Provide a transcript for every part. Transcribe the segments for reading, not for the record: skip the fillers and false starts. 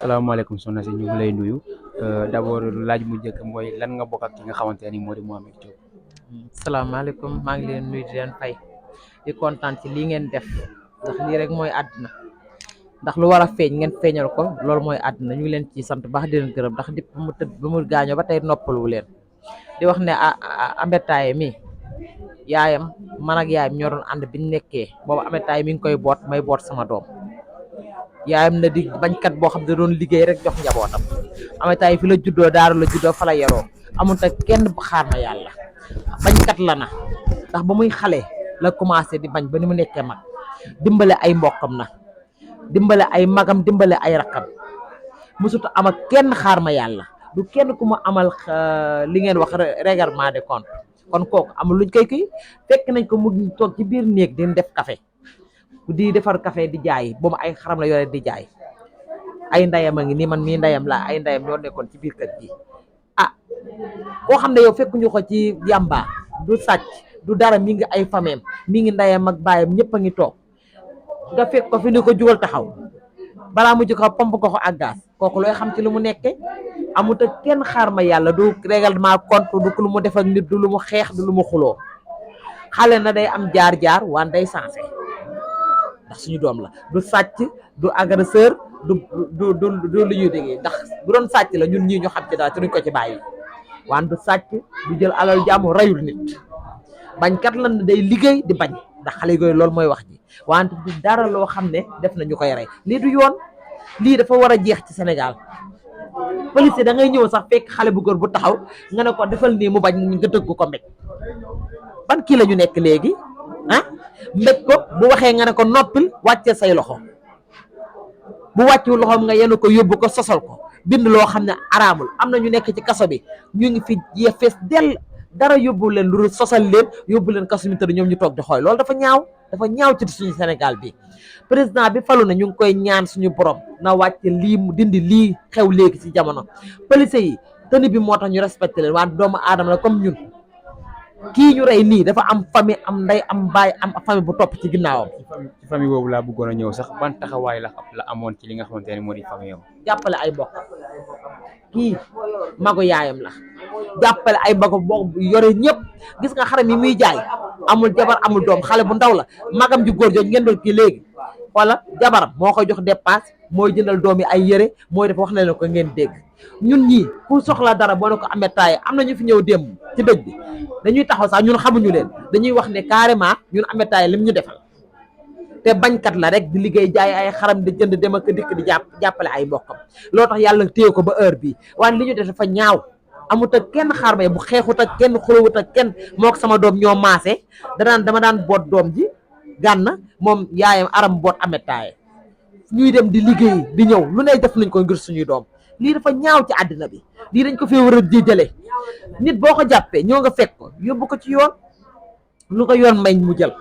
salaamaaleykum soxna si ñu ngi lay nuyu d'abord laaj mu njëkk mooy lan nga bokk ak ki nga xamante ne moo di Mouhamed Diop. salaamaaleykum maa ngi leen nuyu di leen fay di kontaan ci lii ngeen def ndax lii rek mooy àddina ndax lu war a feeñ ngeen feeñal ko loolu mooy àddina ñu ngi leen ci sant baax di leen gërëm ndax di ba mu tëdd ba mu gaañoo ba tey noppalu leen di wax ne Ameth mi yaayam man ak yaayam ñoo doon ànd bi ñu nekkee boobu Ameth mi ngi koy boot may boot sama doom yaayam na di bañkat boo xam ne doon liggéey rek jox njabootam Ameth fi la juddoo daaru la juddoo fa la yaroo amul te kenn xaar ma yàlla bañkat la na ndax ba muy xale la commencé di bañ ba ni mu nekkee mag dimbale ay mbokkam na dimbale ay magam dimbale ay rakkam musutu am ak kenn xaar ma yàlla du kenn ku mu amal li ngeen wax règlement de compte kon kooku amul luñ koy kii fekk nañ ko mu toog ci biir néeg di def café di defar café di jaay boobu ay xaram la yore di jaay ay ndayam a ngi nii man mii ndayam laa ay ndayam ñoo nekkoon ci biir kër gi koo xam ne yow fekkuñu ko ci yàmba du sàcc du dara mi ngi ay fameem mi ngi ndayam ak baayam ñëpp a ngi toog nga fekk ko fi ni ko jugal taxaw balaa mu ko pomp ko ak gaz kooku looy xam ci lu mu nekke amut ak kenn xaar ma yàlla du règlement compte du lu mu def ak nit du lu mu xeex du lu mu xuloo xale na day am jaar-jaar waan day sensé ndax suñu doom la du sàcc du agresseur du lu ñuy déggee ndax bu doon sàcc la ñun ñii ñu xam ci dara te duñ ko ci bàyyi waan du sàcc du jël alal jàmm rayul nit bañkat lan day liggéey di bañ ndax xale yooyu loolu mooy wax ji wante du dara loo xam ne def na ñu koy rey lii du yoon lii dafa war a jeex ci Sénégal police da ngay ñëw sax fekk xale bu góor bu taxaw nga ne ko defal nii mu bañ nga dëgg ko mbéj ban kii la ñu nekk léegi mbéj ko bu waxee nga ne ko noppil wàccee say loxo bu wàccu loxoom nga yenu ko yóbbu ko sosal ko bind loo xam ne araamul am na ñu nekk ci kaso bi ñu ngi fi fees dell dara yóbbu leen lu sosal leen yóbbu leen kaso mi tëdd ñoom ñu toog di xooy loolu dafa ñaaw ci suñu Sénégal bi président bi falu na ñu ngi koy ñaan suñu borom na wàcce lii mu dindi lii xew léegi ci jamono police yi tëni bi moo tax ñu respecté leen waaye doomu aadama la comme ñun kii ñu rey nii dafa am famille am ndey am baay am famille bu topp ci ginnaawam. ci famille boobu laa bëggoon a ñëw sax ban taxawaay la amoon ci li nga xamante ne moo di famille am. jàppale ay mbokk kii magu yaayam la jàppale ay mbokk boo yore ñëpp gis nga xaram yi muy jaay amul jabar amul doom xale bu ndaw la magam ju góor jooju ngeen doon kii léegi wala jabaram moo koy jox dépense mooy jëndal doom yi ay yëre mooy def wax na leen ko ngeen dégg ñun ñii ku soxla dara boo ne ko Ameth am na ñu fi ñëw démb ci dëj bi dañuy taxaw sax ñun xamuñu leen dañuy wax ne carrément ñun Ameth lim ñu defal te bañkat la rek di liggéey jaay ay xaram di jënd dem ak dikk di jàppale ay mbokkam loo tax yàlla téye ko ba heure bii waaye li ñu def dafa ñaaw amut ak kenn xaar ma bu xeexut ak kenn xulawut ak kenn moo ko sama doom ñoo maase dama daan boot doom ji gànn moom yaayam aram boot Ameth ñuy dem di liggéey di ñëw lu ne def nañ ko ngir suñuy doom lii dafa ñaaw ci àddina bi lii dañ ko fee war a jële nit boo ko jàppee ñoo nga fekk ko yóbbu ko ci yoon lu ko yoon may mu jël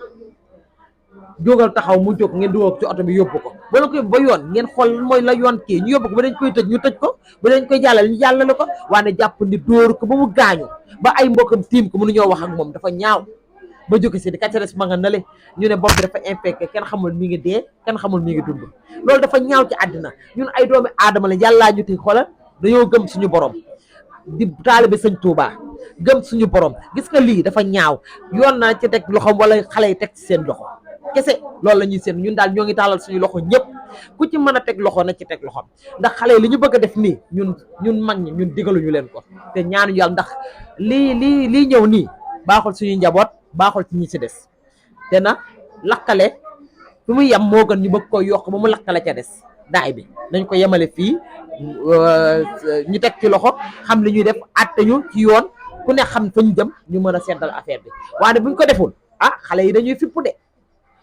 jógal taxaw mu jóg ngeen dugal ci oto bi yóbbu ko ba la ko yóbbu ba yoon ngeen xool mooy la yoon kii ñu yóbbu ko ba dañ koy tëj ñu tëj ko ba dañ koy jàllale ñu jàllale ko waaye jàpp ni dóor ko ba mu gaañu ba ay mbokkam tiim ko mënuñoo wax ak moom dafa ñaaw ba jóge si di kaccares ma nga nale ñu ne bopp bi dafa infecté kenn xamul mi ngi dee kenn xamul mi ngi dund loolu dafa ñaaw ci àddina ñun ay doomi aadama la yàllaa ñu ti xoolal dañoo gëm suñu borom di taalibe sëñ Tuubaa gëm suñu borom gis nga lii dafa ñaaw yoon na ci teg loxoom wala xale yi teg ci seen loxo kese loolu la ñuy seen ñun daal ñoo ngi taalal suñu loxo ñëpp ku ci mën a teg loxo na ci teg loxoom ndax xale yi li ñu bëgg a def nii ñun mag ñi ñun digaluñu leen ko te ñaanuñu yàlla ndax lii ñëw nii baaxul suñu njaboot baaxul ci ñi ci des te na lakkale fi muy yem moo gën ñu bëgg ko yokk ba mu lakkale ca des daay bi nañ ko yemale fii ñu teg ci loxo xam li ñuy def àtte ñu ci yoon ku ne xam fa ñu jëm ñu mën a seddal affaire bi waaye buñ ko deful xale yi dañuy fippu de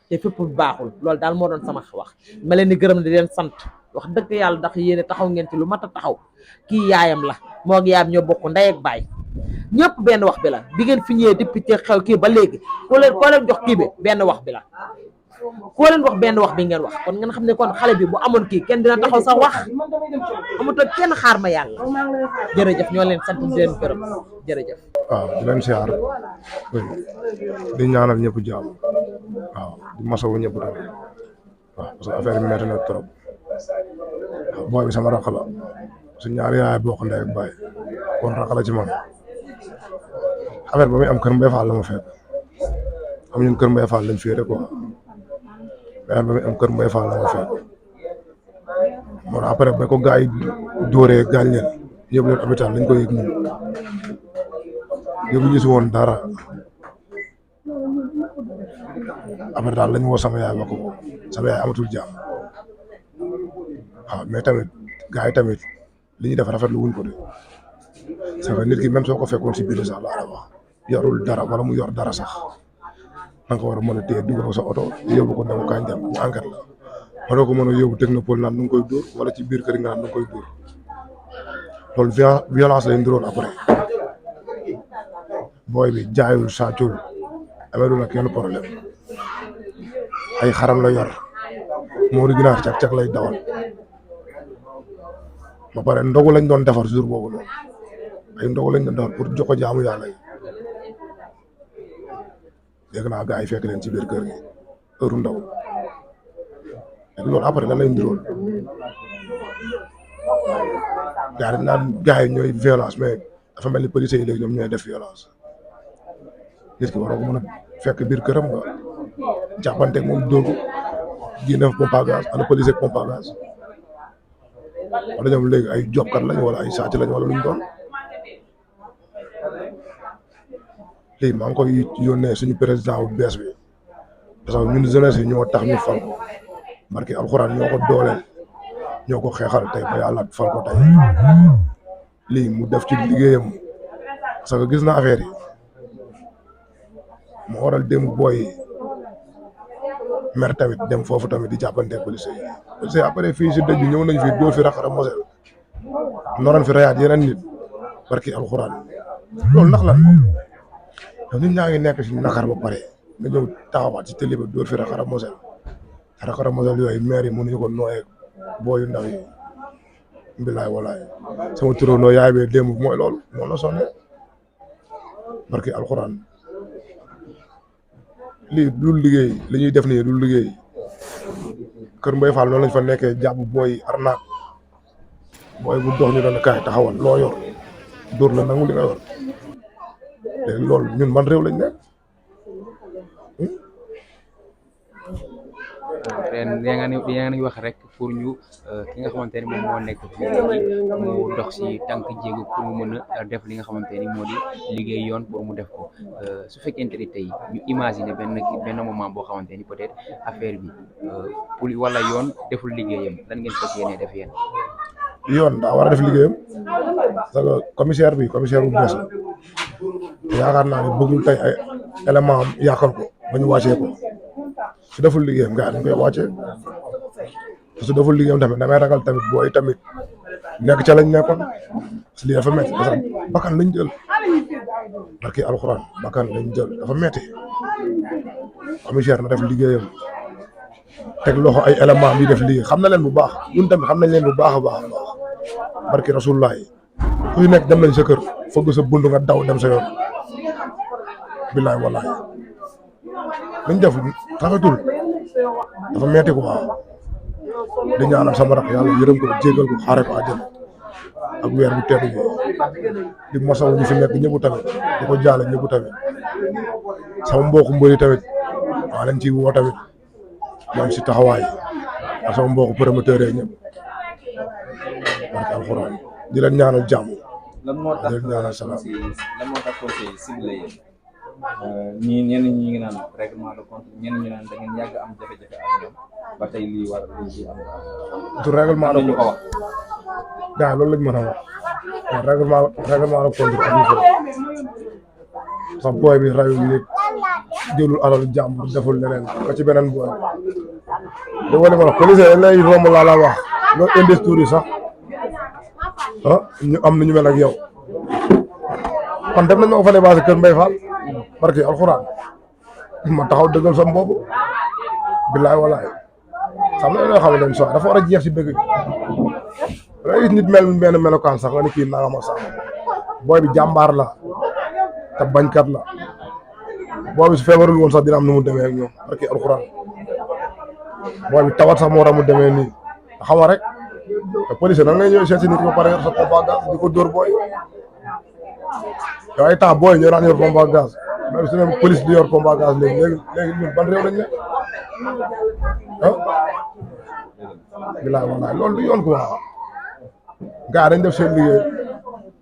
te fippu baaxul loolu daal moo doon sama wax ma leen di gërëm di leen sant wax dëgg yàlla ndax yéene taxaw ngeen ci lu mat a taxaw kii yaayam la moo ak yaayam ñoo bokk ndey ak baay ñëpp benn wax bi la bi ngeen fi ñëwee depuis ci xew kii ba léegi koo leen jox kii bi benn wax bi la koo leen wax benn wax bi ngeen wax kon ngeen xam ne kon xale bi bu amoon kii kenn dina taxaw sax wax amutoon kenn xaar ma yàlla jërëjëf ñoo leen sant di leen gërëm jërëjëf. waaw di leen siyaar di ñaanal ñëpp jàmm waaw di masawu ñëpp tamit waaw parce que affaire bi metti na trop waaw booy bi sama rakk la su ñaari yaay bokk ndey ak baay kon rakk la ci man affaire ba muy am kër Mbaye Fall la ma fekk am ñun kër Mbaye Fall lañ féete quoi affaire ba muy am kër Mbaye Fall la ma fekk moo tax après ba ko gars yi dóoree gaañ leen yóbbu leen hôpital lañ ko yëg ñun yóbbu ñu si woon dara après daal lañ woo sama yaay ba ko sama yaay amatul jàmm waaw mais tamit gars yi tamit li ñuy def rafetlu wuñ ko de c'est que nit ki même soo ko fekkoon si biir sax laa la wax yorul dara wala mu yor dara sax da nga ko war a mën a téye dugal ko sa oto yóbbu ko dem kañ dem ñu enquête la waroo ko mën a yóbbu technopole naan nu ngi koy dóor wala ci biir kër yi nga naan nu ngi koy dóor loolu violence lay ndiroon après booy bi jaayul sàccul amee la kenn problème ay xaram la yor moo di ginaar cak-cak lay dawal ba pare ndogu lañ doon defar jour boobu noonu ay ndogu lañ doon defar pour jox ko jaamu yàlla yi dégg naa gars yi fekk leen ci biir kër gi heure ndaw loolu après lan lay ndiroon gars yi naan gars yi ñooy violence mais dafa mel ni policiers yi léegi ñoom ñooy def violence nit ki waroo ko mën a fekk biir këram nga jàppanteeg moom dóor ko génne fa pompe à gaz ana policier pompe à gaz wala ñoom léegi ay jobkat lañ wala ay sàcc lañ wala luñ doon lii maa ngi koy yónnee suñu président bu bees bi parce que ñun jeunesse yi ñoo tax ñu fal ko barki alxuraan ñoo ko dooleel ñoo ko xeexal tey ba yàlla fal ko tey lii mu def ci liggéeyam parce que gis na affaire yi mu waral dem booy mer tamit dem foofu tamit di jàppante policiers yi parce que après fii si dëj bi ñëw nañ fi dóor fi raxara mosel noroon fi rayaat yeneen nit barki alxuraan loolu ndax lan yow nit ñaa ngi nekk si nakar ba pare nga ñëw taxawaat si télé ba dóor fi raxara mosel yooyu maire yi mënuñu ko nooyee booyu ndaw yi mbilaay walaay sama turandoo yaay bee démb mooy loolu moo la sonne barki alxuraan lii du liggéey li ñuy def nii du liggéey kër Mbaye Fall noonu lañ fa nekkee jàpp booy arnaak booy bu dox ñu doon kaay taxawal loo yor dóor la nangu li nga yor léegi loolu ñun man réew lañ nekk. ren yaa ngi wax rek pour ñu ki nga xamante ni moom moo nekk fii mu dox si tànk jéego pour mu mën a def li nga xamante ni moo di liggéey yoon pour mu def ko su fekkente ni tey ñu imaginer benn moment boo xamante ni peut-être affaire bi pour wala yoon deful liggéeyam lan ngeen fas yéene def yéen. yoon daa war a def liggéeyam parce que commissaire bu bees la yaakaar naa ne bëggul tey ay élément am yàqal ko ba ñu wàccee ko su deful liggéeyam gars dañ koy wàccee su deful liggéeyam tamit damay ragal tamit booy tamit nekk ca lañ nekkoon parce que lii dafa métti parce que bakkan lañ jël barki alxuraan bakkan lañ jël dafa métti commissaire na def liggéeyam teg loxo ay élément bi def liggéey xam na leen bu baax ñun tamit xam nañ leen bu baax a baax barki rasulullah kuy nekk dem nañ sa kër fëgg sa bund nga daw dem sa yoon billaay wallaay liñ def rafetul dafa metti ko waaw di ñaanal sama rak yàlla yërëm ko jégal ko xaare ko àjjana ak weer bu tedd bi di masawu ñu fi nekk ñëpp tamit di ko jaale ñëpp tamit sama mbokku mbëri tamit waa leen ci woo tamit ñoom si taxawaay ak sama mbokku promoteur yi ñëpp barke alxuraan di leen ñaanal jàmm. lan moo tax conseil ciblé yéen ñenn ñi ngi naan règlement de compte ñenn ñu naan da ngeen yàgg am jafe-jafe ak ñoom ba tey lii war lii ci am du règlement ñu ko wax gars loolu lañ mën a wax règlement de compte amul fa sax booy bi rayul nit jëlul alal jàmbur deful leneen ba ci beneen booy da wala ma wax police lay romb laa la wax nga industrie yi sax ñu am na ñu mel ak yow kon def nañ ma ko fa dépassé kër Mbaye Fall barke alxuraan ma taxaw dëggal sam bopp billaay walaay xam nga loo xam ne so dafa war a jeex si dëgg da gis nit mel benn melokaan sax nga ni kii nangama sax booy bi jàmbaar la te bañkat la booy bi su feebarul woon sax dina am nu mu demee ak ñoom barke alxuraan booy bi tawat sax moo tax mu demee nii xam nga rek te police nan ngay ñëw seet si nit ba pare yor sa pompe à gaz di ko dóor booy yow ay temps booy ñoo daan yor pompe à gaz même su ne police di yor pompe à gaz léegi ñun ban réew lañ ne ah bilaay wallaay loolu du yoon quoi gars dañ def seen liggéey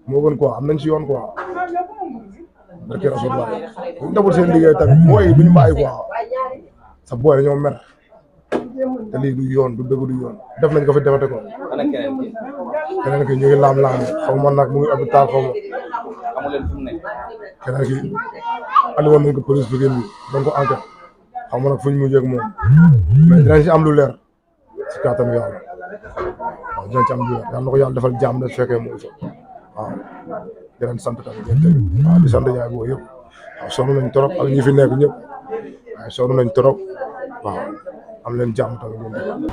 moo gën quoi am nañ si yoon quoi barke rasulullah buñ deful seen liggéey tamit booy yi duñu bàyyi quoi sa booy dañoo mer te lii du yoon du dëgg du yoon def nañ ko fi defate ko ana keneen ki ñu ngi laam-laame xaw ma nag mu ngi hôpital xaw ma amu leen fu mu nekk keneen ki andi woon nañ ko police bi gën bi doon ko enquête xaw ma nag fuñ mujjee ak moom mais dinañ si am lu leer si kàttanu yàlla waaw dinañ ci am lu leer yàlla na ko yàlla defal jàmm ne su fekkee mooy fa waaw di leen sant tamit yéen tamit waaw di sant yaay boo yëpp waaw sonn nañ trop ak ñi fi nekk ñëpp waaye sonn nañ trop waaw am leen jàmm tamit yéen tamit